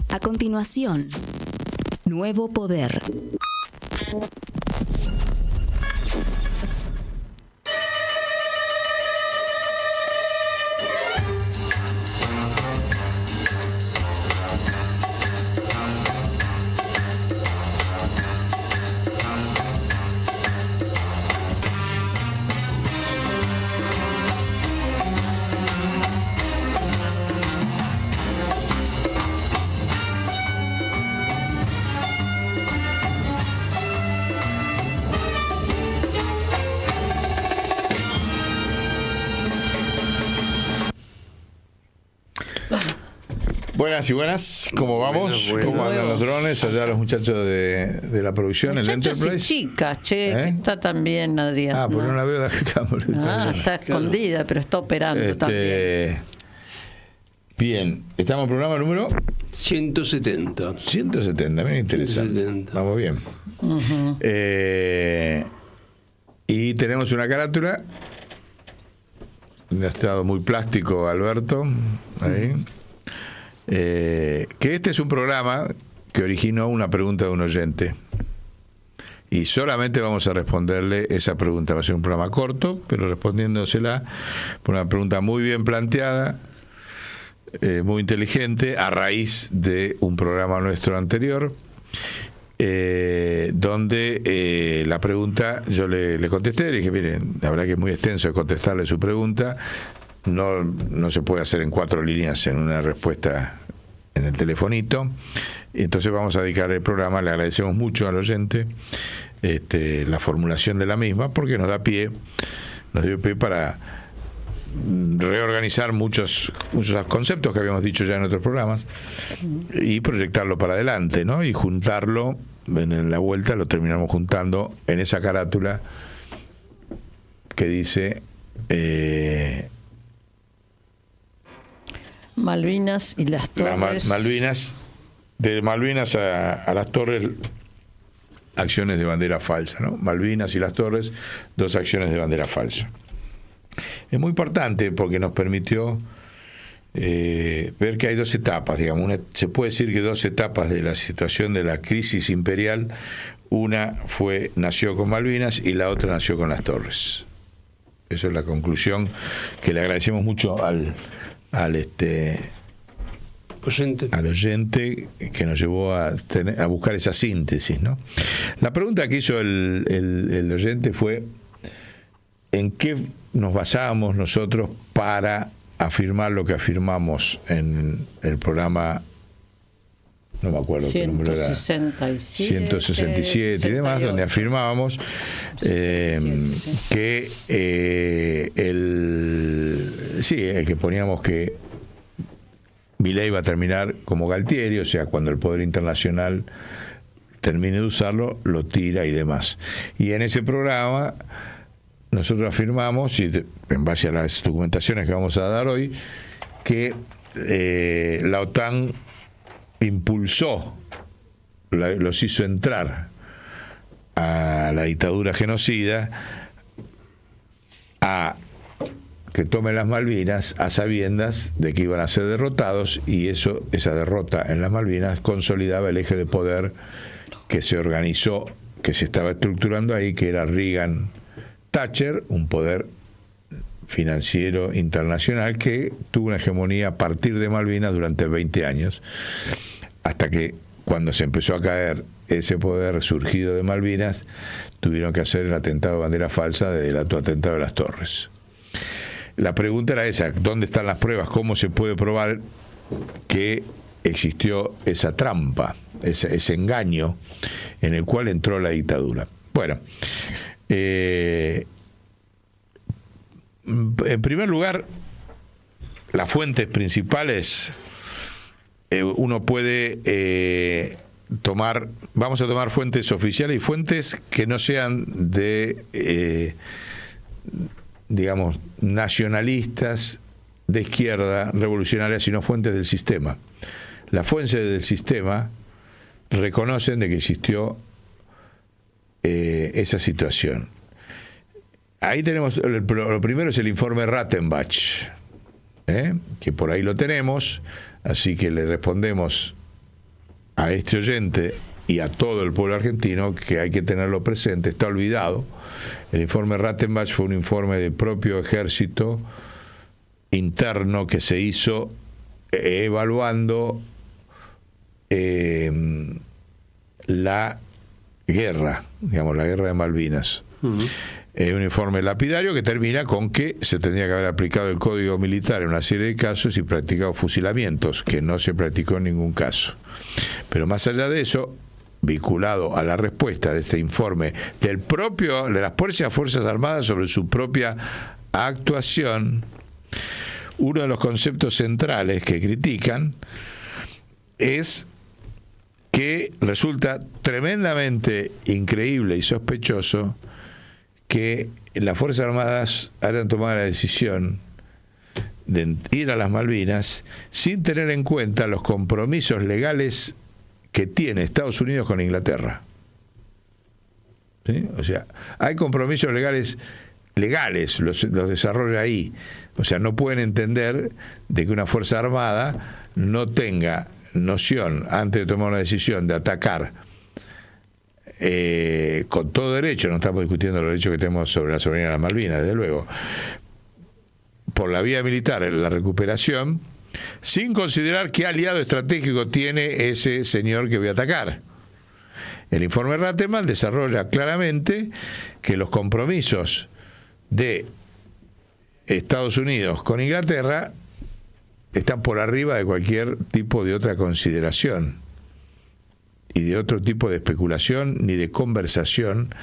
A continuación, Nuevo Poder. Buenas y buenas, ¿cómo vamos? Bueno. ¿Cómo andan los drones? Allá los muchachos de la producción, el Muchachos y Enterprise. chicas, che, está también Adriana. Ah, porque no la veo de acá. Está escondida, pero está operando también. Bien, estamos en programa número 170. 170, bien interesante. 170. Vamos bien. Uh-huh. Y tenemos una carátula. Ha estado muy plástico Alberto. Ahí. Que este es un programa que originó una pregunta de un oyente y solamente vamos a responderle esa pregunta. Va a ser un programa corto, pero respondiéndosela por una pregunta muy bien planteada, muy inteligente, a raíz de un programa nuestro anterior, donde la pregunta yo le contesté, le dije, miren, la verdad que es muy extenso contestarle su pregunta. No se puede hacer en 4 líneas en una respuesta en el telefonito. Entonces vamos a dedicar el programa. Le agradecemos mucho al oyente la formulación de la misma, porque nos dio pie para reorganizar muchos conceptos que habíamos dicho ya en otros programas y proyectarlo para adelante, ¿no? Y juntarlo en la vuelta, lo terminamos juntando en esa carátula que dice Malvinas y las Torres. De Malvinas a las Torres, acciones de bandera falsa, ¿no? Malvinas y las Torres, 2 acciones de bandera falsa. Es muy importante porque nos permitió ver que hay 2 etapas, digamos. Se puede decir que 2 etapas de la situación de la crisis imperial. Una nació con Malvinas y la otra nació con las Torres. Esa es la conclusión que le agradecemos mucho al oyente que nos llevó a buscar esa síntesis, ¿no? La pregunta que hizo el oyente fue: ¿en qué nos basábamos nosotros para afirmar lo que afirmamos en el programa? No me acuerdo qué número era, 167 y demás, donde afirmábamos que el que poníamos que Milei va a terminar como Galtieri, o sea, cuando el poder internacional termine de usarlo, lo tira y demás. Y en ese programa nosotros afirmamos, y en base a las documentaciones que vamos a dar hoy, que la OTAN impulsó, los hizo entrar a la dictadura genocida, a que tomen las Malvinas a sabiendas de que iban a ser derrotados, y esa derrota en las Malvinas consolidaba el eje de poder que se organizó, que se estaba estructurando ahí, que era Reagan-Thatcher, un poder financiero internacional que tuvo una hegemonía a partir de Malvinas durante 20 años, hasta que cuando se empezó a caer ese poder surgido de Malvinas, tuvieron que hacer el atentado de bandera falsa del atentado de las Torres. La pregunta era esa: ¿dónde están las pruebas? ¿Cómo se puede probar que existió esa trampa, ese engaño en el cual entró la dictadura? Bueno, en primer lugar, las fuentes principales, uno puede vamos a tomar fuentes oficiales y fuentes que no sean de digamos, nacionalistas de izquierda, revolucionarias, sino fuentes del sistema. Las fuentes del sistema reconocen de que existió esa situación. Ahí tenemos, lo primero es el informe Rattenbach, que por ahí lo tenemos, Así que le respondemos a este oyente y a todo el pueblo argentino que hay que tenerlo presente, está olvidado. El informe Rattenbach fue un informe del propio ejército interno que se hizo evaluando la guerra, digamos, la guerra de Malvinas. Un informe lapidario que termina con que se tendría que haber aplicado el código militar en una serie de casos y practicado fusilamientos, que no se practicó en ningún caso. Pero más allá de eso, vinculado a la respuesta de este informe de las Fuerzas Armadas sobre su propia actuación, uno de los conceptos centrales que critican es que resulta tremendamente increíble y sospechoso que las Fuerzas Armadas hayan tomado la decisión de ir a las Malvinas sin tener en cuenta los compromisos legales que tiene Estados Unidos con Inglaterra. ¿Sí? O sea, hay compromisos legales, los desarrolla ahí. O sea, no pueden entender de que una Fuerza Armada no tenga noción, antes de tomar una decisión de atacar con todo derecho, no estamos discutiendo los derechos que tenemos sobre la soberanía de las Malvinas, desde luego, por la vía militar, la recuperación, sin considerar qué aliado estratégico tiene ese señor que voy a atacar. El informe Rattenbach desarrolla claramente que los compromisos de Estados Unidos con Inglaterra están por arriba de cualquier tipo de otra consideración y de otro tipo de especulación, ni de conversación,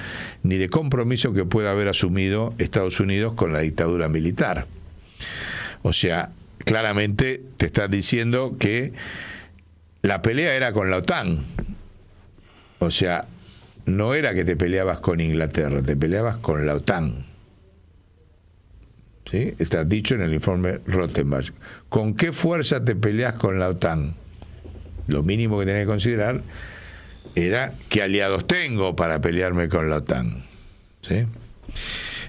ni de compromiso que pueda haber asumido Estados Unidos con la dictadura militar. O sea, claramente te están diciendo que la pelea era con la OTAN. O sea, no era que te peleabas con Inglaterra, te peleabas con la OTAN. ¿Sí? Está dicho en el informe Rattenbach. ¿Con qué fuerza te peleas con la OTAN? Lo mínimo que tenés que considerar era qué aliados tengo para pelearme con la OTAN. ¿Sí?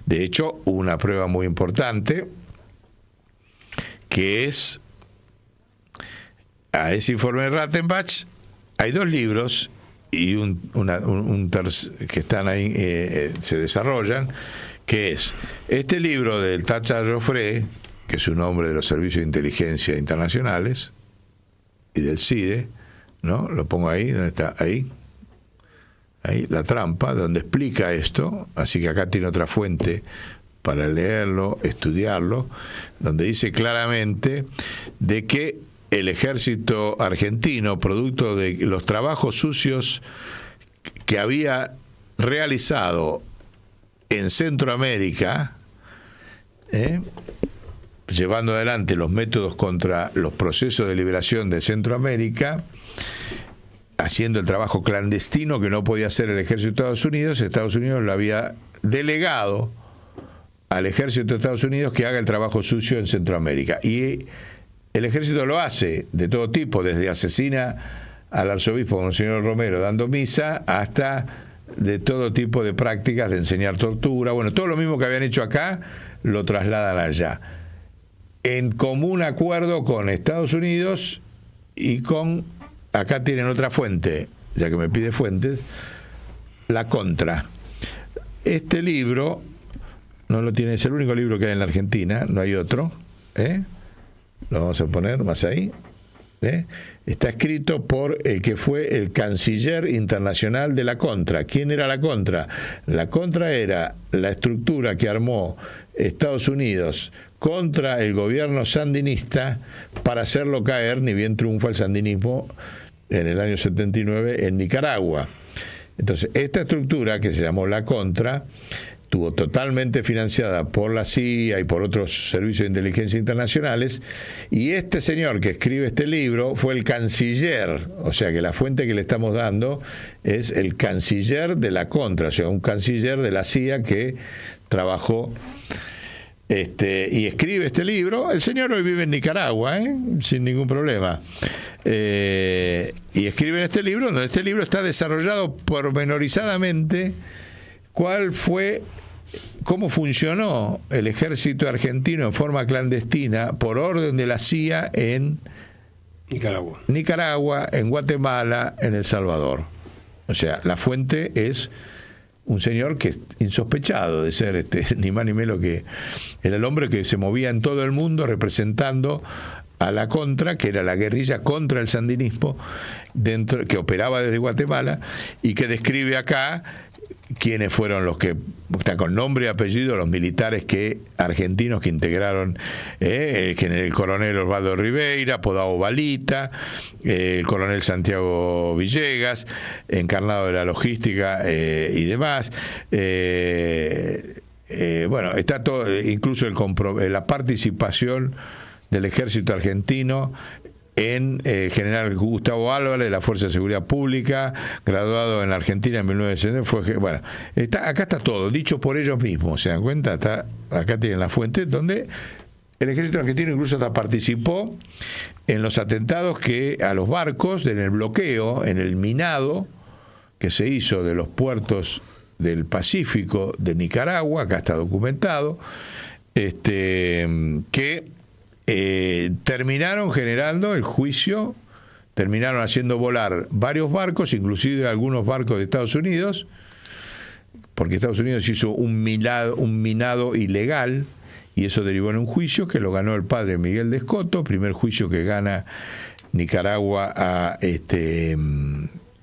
De hecho, una prueba muy importante que es a ese informe de Rattenbach hay dos libros y que están ahí, se desarrollan, que es este libro del Tacha Joffre, que es un hombre de los servicios de inteligencia internacionales y del CIDE, ¿no? Lo pongo ahí, ¿dónde está? Ahí, La Trampa, donde explica esto, así que acá tiene otra fuente para leerlo, estudiarlo, donde dice claramente de que el ejército argentino, producto de los trabajos sucios que había realizado en Centroamérica, llevando adelante los métodos contra los procesos de liberación de Centroamérica, haciendo el trabajo clandestino que no podía hacer el ejército de Estados Unidos lo había delegado al ejército de Estados Unidos que haga el trabajo sucio en Centroamérica. Y el ejército lo hace de todo tipo, desde asesina al arzobispo Monseñor Romero dando misa, hasta de todo tipo de prácticas de enseñar tortura. Bueno, todo lo mismo que habían hecho acá, lo trasladan allá. En común acuerdo con Estados Unidos y con, acá tienen otra fuente, ya que me pide fuentes, la Contra. Este libro, no lo tiene, es el único libro que hay en la Argentina, no hay otro, lo vamos a poner más ahí, está escrito por el que fue el canciller internacional de la Contra. ¿Quién era la Contra? La Contra era la estructura que armó Estados Unidos contra el gobierno sandinista para hacerlo caer, ni bien triunfa el sandinismo en el año 79 en Nicaragua. Entonces, esta estructura que se llamó la Contra estuvo totalmente financiada por la CIA y por otros servicios de inteligencia internacionales, y este señor que escribe este libro fue el canciller, o sea que la fuente que le estamos dando es el canciller de la Contra, o sea, un canciller de la CIA que trabajó y escribe este libro. El señor hoy vive en Nicaragua, sin ningún problema. Y escribe en este libro, donde este libro está desarrollado pormenorizadamente cómo funcionó el ejército argentino en forma clandestina por orden de la CIA en Nicaragua, en Guatemala, en El Salvador. O sea, la fuente es un señor que es insospechado de ser ni más ni menos que era el hombre que se movía en todo el mundo representando a la contra, que era la guerrilla contra el sandinismo, que operaba desde Guatemala y que describe acá quiénes fueron los que, está con nombre y apellido, los militares argentinos que integraron, el coronel Osvaldo Ribeira, apodado Balita, el coronel Santiago Villegas, encarnado de la logística y demás. Bueno, está todo, incluso la participación del ejército argentino en el general Gustavo Álvarez de la Fuerza de Seguridad Pública, graduado en Argentina en 1960. Bueno, acá está todo, dicho por ellos mismos, ¿se dan cuenta? Acá tienen la fuente, donde el ejército argentino incluso hasta participó en los atentados a los barcos, en el bloqueo, en el minado que se hizo de los puertos del Pacífico de Nicaragua, acá está documentado, que terminaron generando el juicio, terminaron haciendo volar varios barcos, inclusive algunos barcos de Estados Unidos, porque Estados Unidos hizo un minado ilegal, y eso derivó en un juicio que lo ganó el padre Miguel de Escoto, primer juicio que gana Nicaragua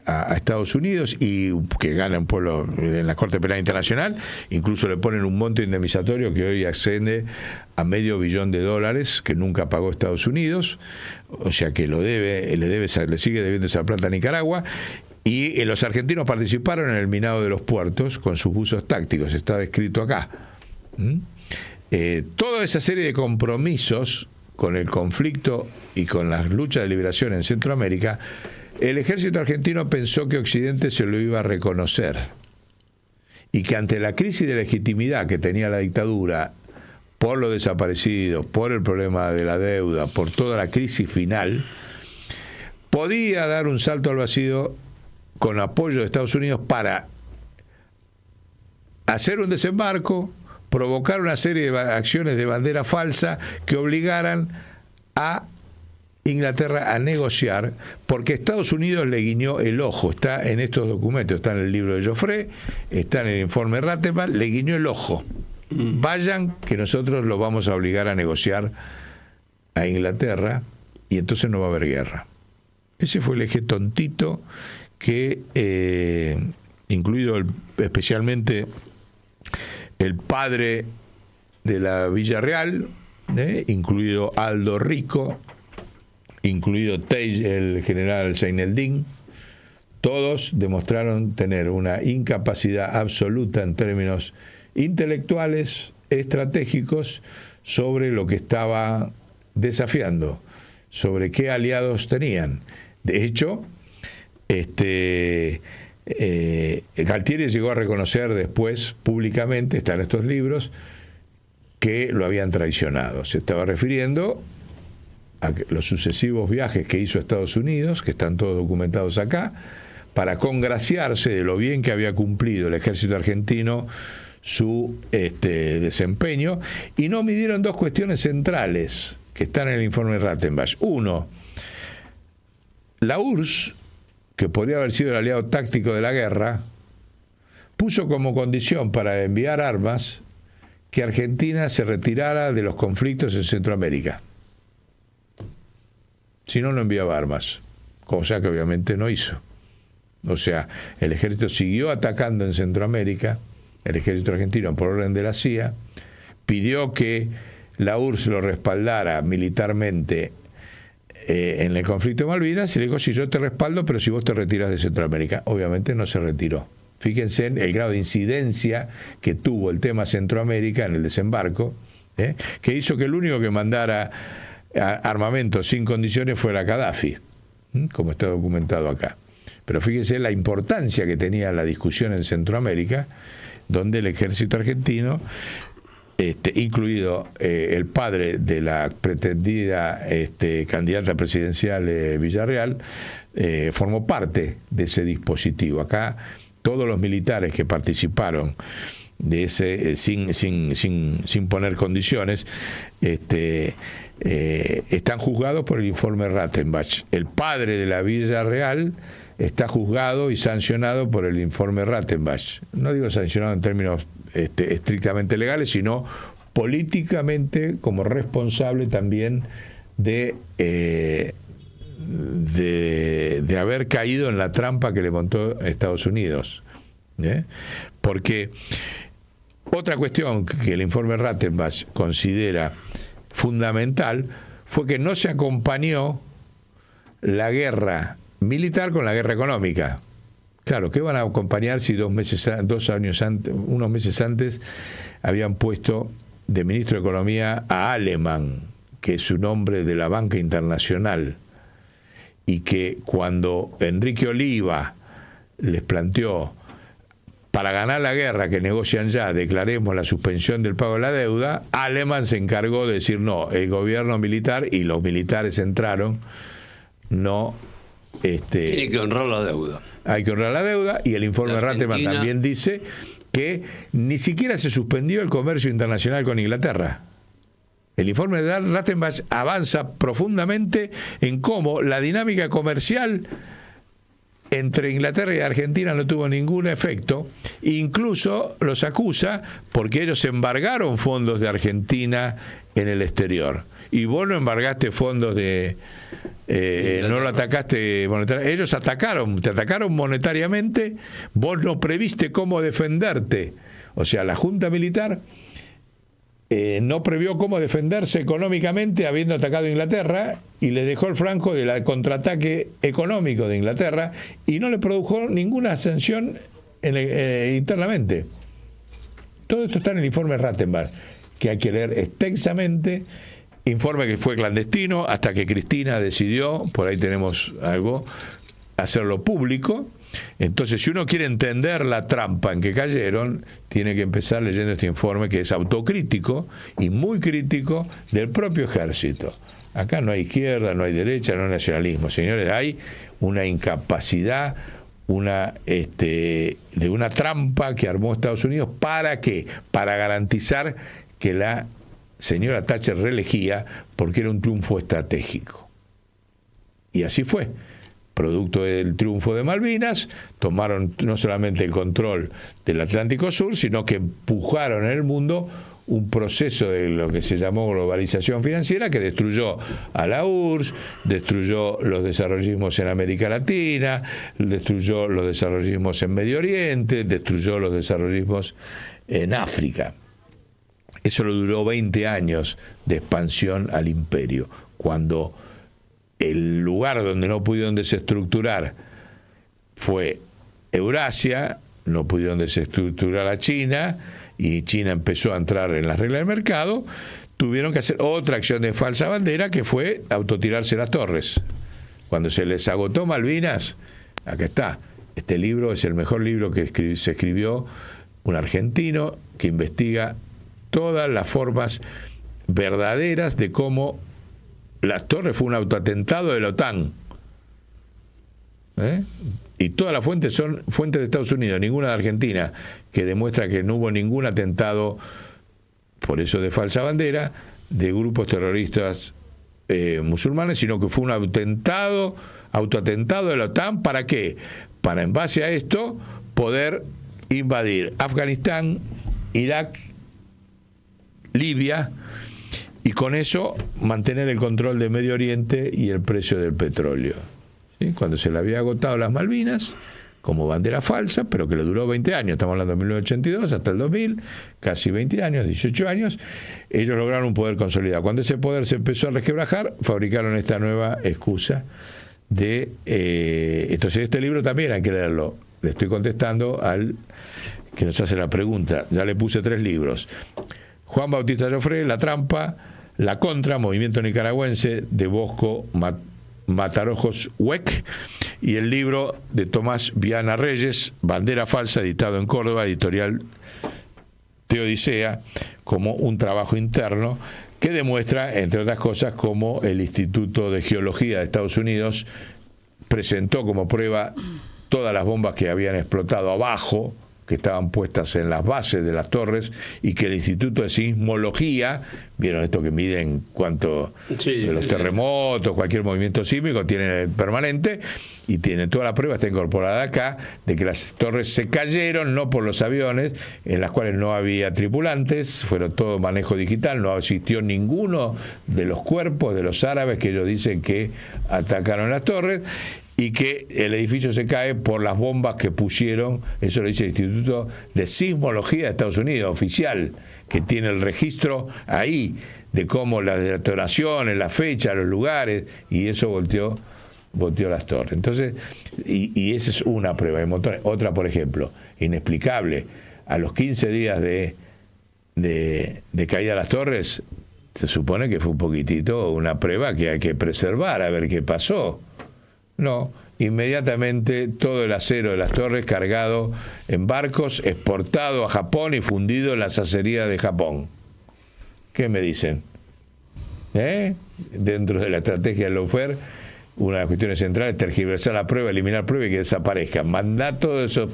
a Estados Unidos y que gana un pueblo en la Corte Penal Internacional. Incluso le ponen un monto indemnizatorio que hoy asciende a $500 millones que nunca pagó Estados Unidos, o sea que le sigue debiendo esa plata a Nicaragua. Y los argentinos participaron en el minado de los puertos con sus buzos tácticos, está descrito acá. Toda esa serie de compromisos con el conflicto y con las luchas de liberación en Centroamérica, el ejército argentino pensó que Occidente se lo iba a reconocer y que ante la crisis de legitimidad que tenía la dictadura por los desaparecidos, por el problema de la deuda, por toda la crisis final, podía dar un salto al vacío con apoyo de Estados Unidos para hacer un desembarco, provocar una serie de acciones de bandera falsa que obligaran a Inglaterra a negociar, porque Estados Unidos le guiñó el ojo, está en estos documentos, está en el libro de Joffre, está en el informe Rattenberg, le guiñó el ojo. Vayan, que nosotros los vamos a obligar a negociar a Inglaterra y entonces no va a haber guerra. Ese fue el eje tontito que, incluido especialmente el padre de la Villarreal, incluido Aldo Rico, incluido el general Seyneldin, todos demostraron tener una incapacidad absoluta en términos intelectuales, estratégicos, sobre lo que estaba desafiando, sobre qué aliados tenían. De hecho, Galtieri llegó a reconocer después públicamente, está en estos libros, que lo habían traicionado. Se estaba refiriendo a los sucesivos viajes que hizo a Estados Unidos, que están todos documentados acá, para congraciarse de lo bien que había cumplido el ejército argentino su desempeño, y no midieron dos cuestiones centrales que están en el informe Rattenberg. Uno, la URSS, que podía haber sido el aliado táctico de la guerra, puso como condición para enviar armas que Argentina se retirara de los conflictos en Centroamérica. Si no, no enviaba armas, cosa que obviamente no hizo. O sea, el ejército siguió atacando en Centroamérica, el ejército argentino por orden de la CIA, pidió que la URSS lo respaldara militarmente en el conflicto de Malvinas, y le dijo: si yo te respaldo, pero si vos te retiras de Centroamérica. Obviamente no se retiró. Fíjense en el grado de incidencia que tuvo el tema Centroamérica en el desembarco, que hizo que el único que mandara armamento sin condiciones fuera Gaddafi, como está documentado acá. Pero fíjense la importancia que tenía la discusión en Centroamérica, donde el ejército argentino, incluido el padre de la pretendida candidata presidencial Villarreal, formó parte de ese dispositivo. Acá todos los militares que participaron de ese sin poner condiciones, están juzgados por el informe Rattenbach. El padre de la Villa Real está juzgado y sancionado por el informe Rattenbach. No digo sancionado en términos estrictamente legales, sino políticamente como responsable también de haber caído en la trampa que le montó Estados Unidos. Porque otra cuestión que el informe Rattenbach considera fundamental fue que no se acompañó la guerra militar con la guerra económica. Claro, ¿qué van a acompañar si unos meses antes habían puesto de ministro de Economía a Alemán, que es un hombre de la banca internacional, y que cuando Enrique Oliva les planteó, para ganar la guerra que negocian ya, declaremos la suspensión del pago de la deuda, Alemán se encargó de decir no, el gobierno militar, y los militares entraron, no... Tiene que honrar la deuda. Hay que honrar la deuda, y el informe Rattenbach también dice que ni siquiera se suspendió el comercio internacional con Inglaterra. El informe de Rattenbach avanza profundamente en cómo la dinámica comercial entre Inglaterra y Argentina no tuvo ningún efecto, incluso los acusa porque ellos embargaron fondos de Argentina en el exterior. Y vos no embargaste fondos de... no lo atacaste monetariamente. Ellos te atacaron monetariamente, vos no previste cómo defenderte. O sea, la Junta Militar no previó cómo defenderse económicamente habiendo atacado a Inglaterra, y le dejó el flanco del contraataque económico de Inglaterra y no le produjo ninguna sanción internamente. Todo esto está en el informe Rattenbach, que hay que leer extensamente. Informe que fue clandestino hasta que Cristina decidió, por ahí tenemos algo, hacerlo público. Entonces, si uno quiere entender la trampa en que cayeron, tiene que empezar leyendo este informe, que es autocrítico y muy crítico del propio ejército. Acá no hay izquierda, no hay derecha, no hay nacionalismo. Señores, hay una incapacidad, de una trampa que armó Estados Unidos. ¿Para qué? Para garantizar que la señora Thatcher reelegía, porque era un triunfo estratégico. Y así fue. Producto del triunfo de Malvinas, tomaron no solamente el control del Atlántico Sur, sino que empujaron en el mundo un proceso de lo que se llamó globalización financiera, que destruyó a la URSS, destruyó los desarrollismos en América Latina, destruyó los desarrollismos en Medio Oriente, destruyó los desarrollismos en África. Eso lo duró 20 años de expansión al imperio, cuando el lugar donde no pudieron desestructurar fue Eurasia, no pudieron desestructurar a China, y China empezó a entrar en las reglas del mercado, tuvieron que hacer otra acción de falsa bandera, que fue autotirarse las torres. Cuando se les agotó Malvinas, acá está, este libro es el mejor libro que se escribió, un argentino que investiga todas las formas verdaderas de cómo las torres fue un autoatentado de la OTAN. Y todas las fuentes son fuentes de Estados Unidos, ninguna de Argentina, que demuestra que no hubo ningún atentado, por eso de falsa bandera, de grupos terroristas musulmanes, sino que fue un autoatentado de la OTAN. ¿Para qué? Para, en base a esto, poder invadir Afganistán, Irak, Libia, y con eso mantener el control de Medio Oriente y el precio del petróleo. ¿Sí? Cuando se le había agotado las Malvinas como bandera falsa, pero que le duró 20 años, estamos hablando de 1982 hasta el 2000, casi 20 años, 18 años, ellos lograron un poder consolidado. Cuando ese poder se empezó a resquebrajar, fabricaron esta nueva excusa de... entonces este libro también hay que leerlo. Le estoy contestando al que nos hace la pregunta. Ya le puse 3 libros. Juan Bautista Joffre, La Trampa, La Contra, Movimiento Nicaragüense, de Bosco Matarojos Huec, y el libro de Tomás Viana Reyes, Bandera Falsa, editado en Córdoba, editorial Teodicea, como un trabajo interno que demuestra, entre otras cosas, cómo el Instituto de Geología de Estados Unidos presentó como prueba todas las bombas que habían explotado abajo, que estaban puestas en las bases de las torres y que el Instituto de Sismología, vieron esto que miden cuánto de los terremotos, cualquier movimiento sísmico, tiene permanente, y tiene toda la prueba, está incorporada acá, de que las torres se cayeron, no por los aviones, en las cuales no había tripulantes, fueron todo manejo digital, no asistió ninguno de los cuerpos de los árabes que ellos dicen que atacaron las torres, y que el edificio se cae por las bombas que pusieron, eso lo dice el Instituto de Sismología de Estados Unidos, oficial, que tiene el registro ahí de cómo las detonaciones, la fecha, los lugares, y eso volteó las torres. Entonces, y esa es una prueba, hay montones. Otra, por ejemplo, inexplicable, a los 15 días de caída de las torres, se supone que fue un poquitito una prueba que hay que preservar, a ver qué pasó. No, inmediatamente todo el acero de las torres cargado en barcos, exportado a Japón y fundido en las acerías de Japón. ¿Qué me dicen? Dentro de la estrategia del lawfare, una de las cuestiones centrales es tergiversar la prueba, eliminar prueba y que desaparezca. Mandá todo eso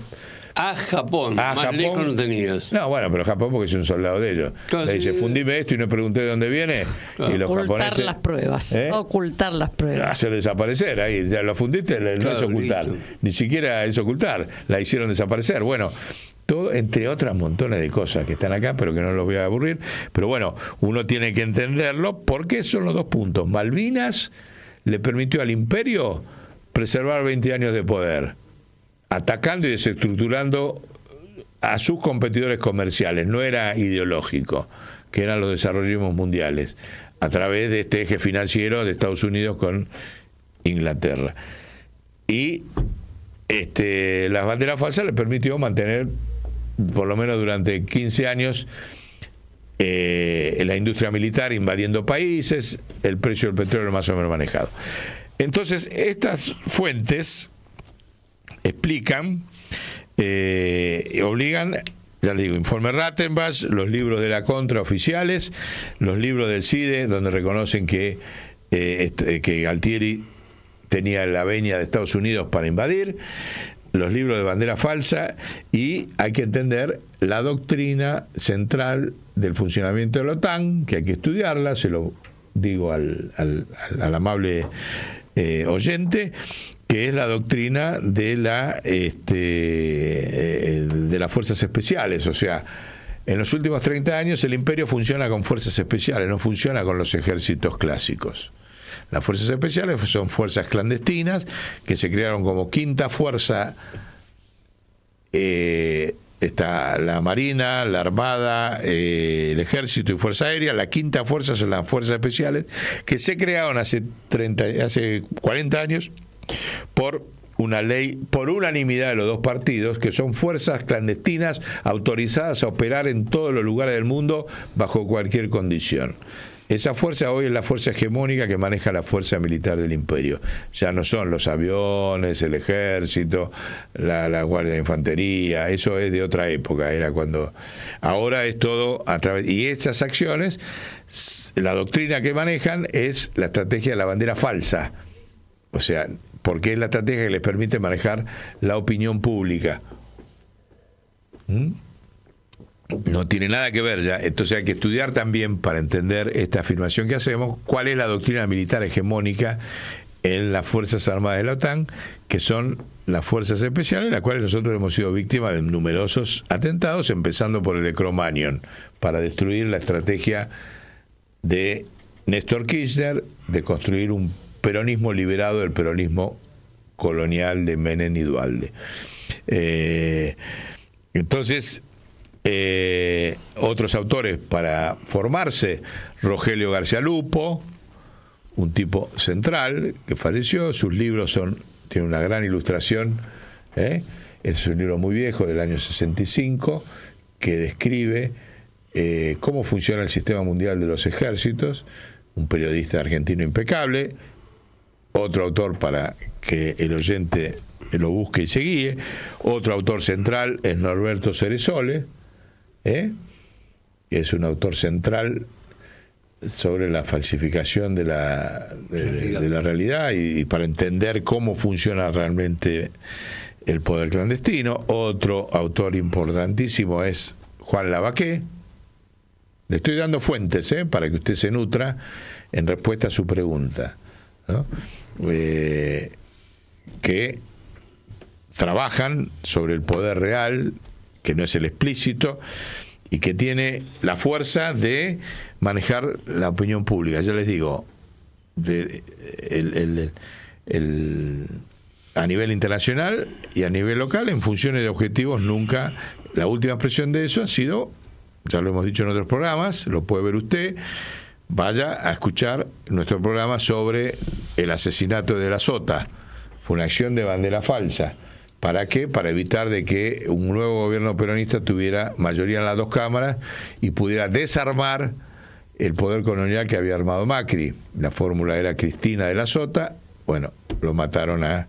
a Japón, más lejos no tenías. No, bueno, pero Japón porque es un soldado de ellos. Le dice, fundime esto y no pregunté de dónde viene. Claro. Y los ocultar japoneses, las pruebas. Ocultar las pruebas. Hacer desaparecer ahí. Ya lo fundiste, claro, no es ocultar. Listo. Ni siquiera es ocultar. La hicieron desaparecer. Bueno, todo, entre otras montones de cosas que están acá, pero que no los voy a aburrir. Pero bueno, uno tiene que entenderlo porque son los dos puntos. Malvinas le permitió al imperio preservar 20 años de poder, atacando y desestructurando a sus competidores comerciales, no era ideológico, que eran los desarrollismos mundiales, a través de este eje financiero de Estados Unidos con Inglaterra. Y las banderas falsas le permitió mantener, por lo menos durante 15 años, la industria militar invadiendo países, el precio del petróleo más o menos manejado. Entonces, estas fuentes explican, obligan, ya le digo, informe Rattenbach, los libros de la Contra oficiales, los libros del CIDE, donde reconocen que Galtieri tenía la venia de Estados Unidos para invadir, los libros de bandera falsa, y hay que entender la doctrina central del funcionamiento de la OTAN, que hay que estudiarla, se lo digo al amable oyente, que es la doctrina de las fuerzas especiales. O sea, en los últimos 30 años el imperio funciona con fuerzas especiales, no funciona con los ejércitos clásicos. Las fuerzas especiales son fuerzas clandestinas que se crearon como quinta fuerza. Está la Marina, la Armada, el Ejército y Fuerza Aérea. La quinta fuerza son las fuerzas especiales, que se crearon hace 40 años por una ley, por unanimidad de los dos partidos, que son fuerzas clandestinas autorizadas a operar en todos los lugares del mundo bajo cualquier condición. Esa fuerza hoy es la fuerza hegemónica que maneja la fuerza militar del imperio. Ya no son los aviones, el ejército, la guardia de infantería, eso es de otra época, era cuando... Ahora es todo a través... Y esas acciones, la doctrina que manejan es la estrategia de la bandera falsa. O sea, porque es la estrategia que les permite manejar la opinión pública. No tiene nada que ver ya, entonces hay que estudiar también para entender esta afirmación que hacemos, cuál es la doctrina militar hegemónica en las Fuerzas Armadas de la OTAN, que son las fuerzas especiales, en las cuales nosotros hemos sido víctimas de numerosos atentados, empezando por el de Cromagnon, para destruir la estrategia de Néstor Kirchner de construir un peronismo liberado del peronismo colonial de Menem y Duhalde. Entonces, otros autores para formarse: Rogelio García Lupo, un tipo central que falleció. Sus libros tienen una gran ilustración. Este es un libro muy viejo, del año 65, que describe cómo funciona el sistema mundial de los ejércitos. Un periodista argentino impecable. Otro autor para que el oyente lo busque y se guíe. Otro autor central es Norberto Ceresole, que es un autor central sobre la falsificación de la realidad y para entender cómo funciona realmente el poder clandestino. Otro autor importantísimo es Juan Lavaqué. Le estoy dando fuentes para que usted se nutra en respuesta a su pregunta, ¿no? Que trabajan sobre el poder real, que no es el explícito, y que tiene la fuerza de manejar la opinión pública. Ya les digo, a nivel internacional y a nivel local, en funciones de objetivos, nunca. La última expresión de eso ha sido, ya lo hemos dicho en otros programas, lo puede ver usted, vaya a escuchar nuestro programa sobre el asesinato de la Sota. Fue una acción de bandera falsa. ¿Para qué? Para evitar de que un nuevo gobierno peronista tuviera mayoría en las dos cámaras y pudiera desarmar el poder colonial que había armado Macri. La fórmula era Cristina de la Sota. Bueno, lo mataron a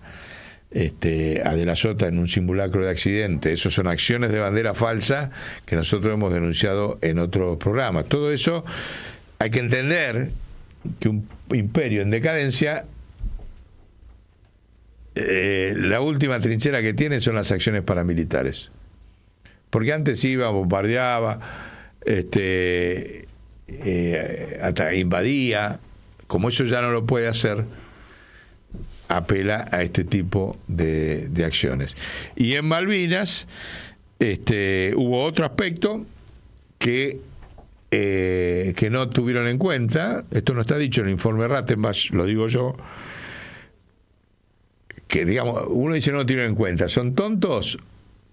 De la Sota en un simulacro de accidente. Esas son acciones de bandera falsa que nosotros hemos denunciado en otros programas. Todo eso hay que entender que un imperio en decadencia, la última trinchera que tiene son las acciones paramilitares. Porque antes iba, bombardeaba, hasta invadía. Como eso ya no lo puede hacer, apela a este tipo de acciones. Y en Malvinas hubo otro aspecto que no tuvieron en cuenta. Esto no está dicho en el informe Rattenbach, lo digo yo, que digamos, uno dice no lo tienen en cuenta, ¿son tontos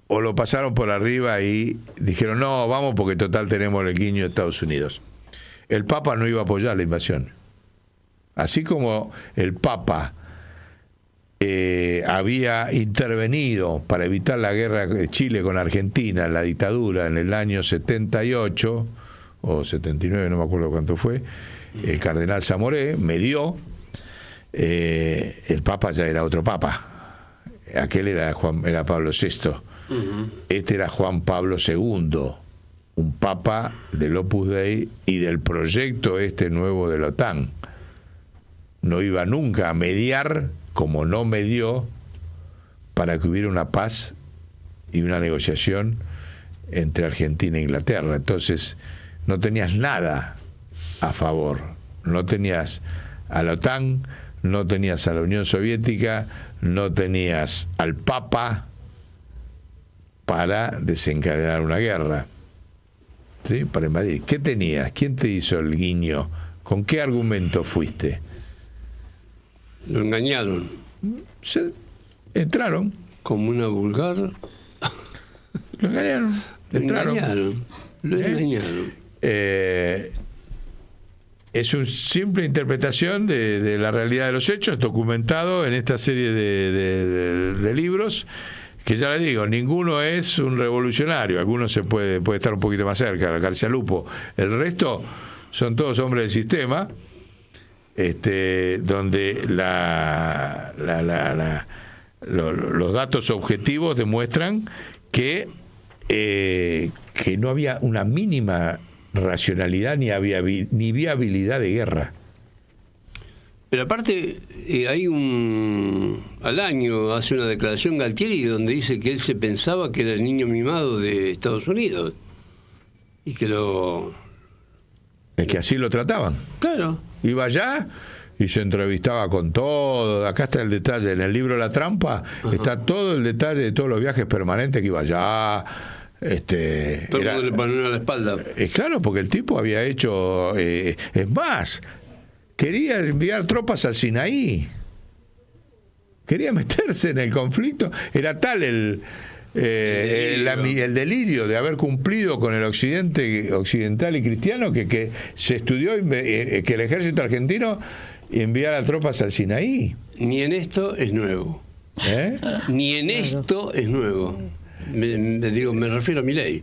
o lo pasaron por arriba y dijeron no, vamos porque total tenemos el guiño de Estados Unidos? El Papa no iba a apoyar la invasión. Así como el Papa había intervenido para evitar la guerra de Chile con Argentina, la dictadura, en el año 78 o 79, no me acuerdo cuánto fue, el cardenal Zamoré medió. El Papa ya era otro Papa. Aquel era Pablo VI. Este era Juan Pablo II, un Papa del Opus Dei y del proyecto nuevo de la OTAN. No iba nunca a mediar, como no medió, para que hubiera una paz y una negociación entre Argentina e Inglaterra. Entonces no tenías nada a favor. No tenías a la OTAN, no tenías a la Unión Soviética, no tenías al Papa para desencadenar una guerra, ¿sí? Para invadir. ¿Qué tenías? ¿Quién te hizo el guiño? ¿Con qué argumento fuiste? Lo engañaron. Entraron. Como una vulgar. Lo engañaron. Entraron. Lo engañaron. Es una simple interpretación de la realidad de los hechos, documentado en esta serie de libros, que ya les digo, ninguno es un revolucionario, algunos se puede estar un poquito más cerca, García Lupo, el resto son todos hombres del sistema, donde los datos objetivos demuestran que no había una mínima racionalidad ni viabilidad de guerra. Pero aparte, al año hace una declaración Galtieri donde dice que él se pensaba que era el niño mimado de Estados Unidos y que es que así lo trataban. Claro. Iba allá y se entrevistaba con todo. Acá está el detalle, en el libro La Trampa. Ajá. Está todo el detalle de todos los viajes permanentes que iba allá. Todo el mundo le ponía a la espalda. Claro, porque el tipo había hecho, es más, quería enviar tropas al Sinaí, quería meterse en el conflicto. Era tal el delirio de haber cumplido con el occidente occidental y cristiano que se estudió que el ejército argentino enviara tropas al Sinaí. Ni en esto es nuevo. Ni en esto es nuevo. Me refiero a Milei.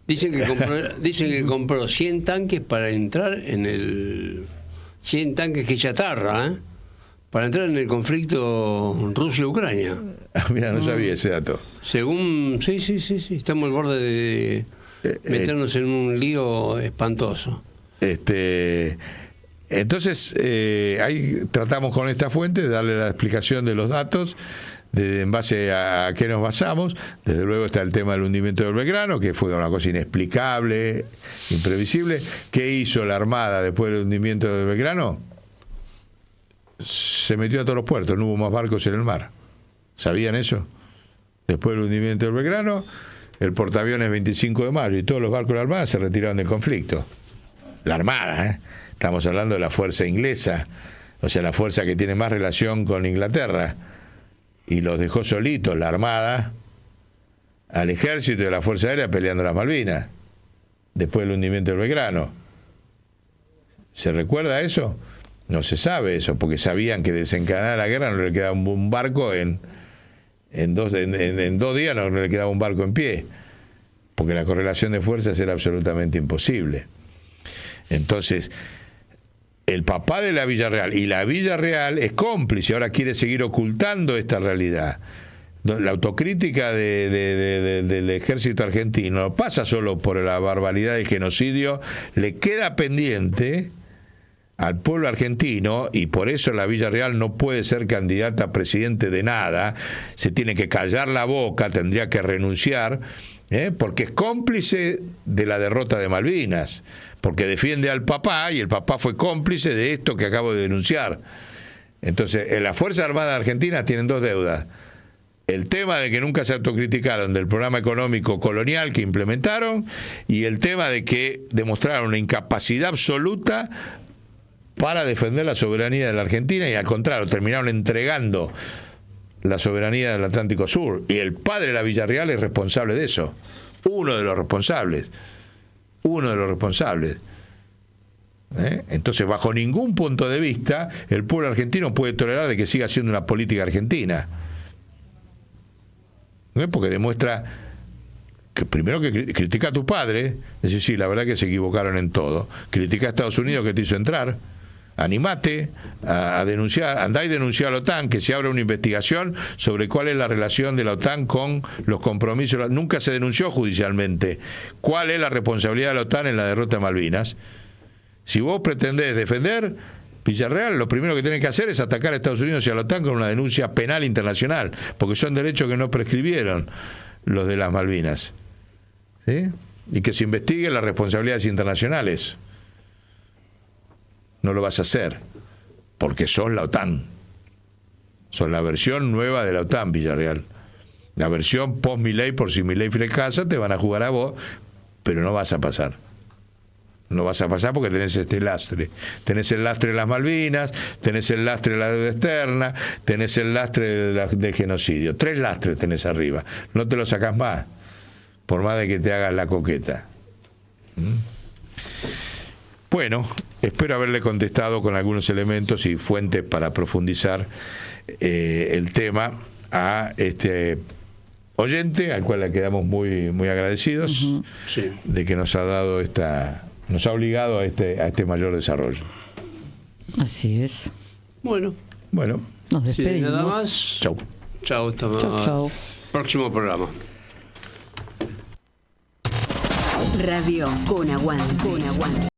Dicen que compró 100 tanques para entrar en el 100 tanques que chatarra, para entrar en el conflicto Rusia-Ucrania. Mira, no sabía ese dato. Según sí, estamos al borde de meternos en un lío espantoso. Entonces ahí tratamos con esta fuente de darle la explicación de los datos, en base a qué nos basamos. Desde luego está el tema del hundimiento del Belgrano, que fue una cosa inexplicable, imprevisible. ¿Qué hizo la Armada después del hundimiento del Belgrano? Se metió a todos los puertos, no hubo más barcos en el mar. ¿Sabían eso? Después del hundimiento del Belgrano, el portaaviones 25 de mayo y todos los barcos de la Armada se retiraron del conflicto. La Armada, ¿eh? Estamos hablando de la fuerza inglesa, o sea, la fuerza que tiene más relación con Inglaterra, y los dejó solitos, la Armada, al ejército y a la Fuerza Aérea peleando las Malvinas, después del hundimiento del Belgrano. ¿Se recuerda eso? No se sabe eso, porque sabían que desencadenar la guerra no le quedaba un barco en 2 días, no le quedaba un barco en pie, porque la correlación de fuerzas era absolutamente imposible. Entonces, el papá de la Villarreal, y la Villarreal es cómplice, ahora quiere seguir ocultando esta realidad. La autocrítica del ejército argentino no pasa solo por la barbaridad del genocidio, le queda pendiente al pueblo argentino, y por eso la Villarreal no puede ser candidata a presidente de nada, se tiene que callar la boca, tendría que renunciar, porque es cómplice de la derrota de Malvinas, porque defiende al papá, y el papá fue cómplice de esto que acabo de denunciar. Entonces, en las Fuerzas Armadas Argentinas tienen 2 deudas: el tema de que nunca se autocriticaron del programa económico colonial que implementaron, y el tema de que demostraron una incapacidad absoluta para defender la soberanía de la Argentina, y al contrario, terminaron entregando la soberanía del Atlántico Sur. Y el padre de la Villarreal es responsable de eso. Uno de los responsables. Entonces, bajo ningún punto de vista, el pueblo argentino puede tolerar de que siga siendo una política argentina. Porque demuestra que primero que critica a tu padre, decir, sí, la verdad que se equivocaron en todo. Critica a Estados Unidos que te hizo entrar. Animate a denunciar, andá y denunciar a la OTAN, que se abra una investigación sobre cuál es la relación de la OTAN con los compromisos. Nunca se denunció judicialmente cuál es la responsabilidad de la OTAN en la derrota de Malvinas. Si vos pretendés defender Villarreal, lo primero que tenés que hacer es atacar a Estados Unidos y a la OTAN con una denuncia penal internacional, porque son derechos que no prescribieron los de las Malvinas, ¿sí? Y que se investiguen las responsabilidades internacionales. No lo vas a hacer, porque sos la OTAN. Sos la versión nueva de la OTAN, Villarreal. La versión post-Milei, por si Milei fracasa, te van a jugar a vos, pero no vas a pasar. No vas a pasar porque tenés este lastre. Tenés el lastre de las Malvinas, tenés el lastre de la deuda externa, tenés el lastre del genocidio. 3 lastres tenés arriba. No te lo sacás más, por más de que te hagas la coqueta. Bueno, espero haberle contestado con algunos elementos y fuentes para profundizar el tema a este oyente, al cual le quedamos muy, muy agradecidos, sí, de que nos ha dado nos ha obligado a este mayor desarrollo. Así es. Bueno, nos despedimos. Sí, nada más. Chau. Chau. Próximo programa. Radio Con Aguante.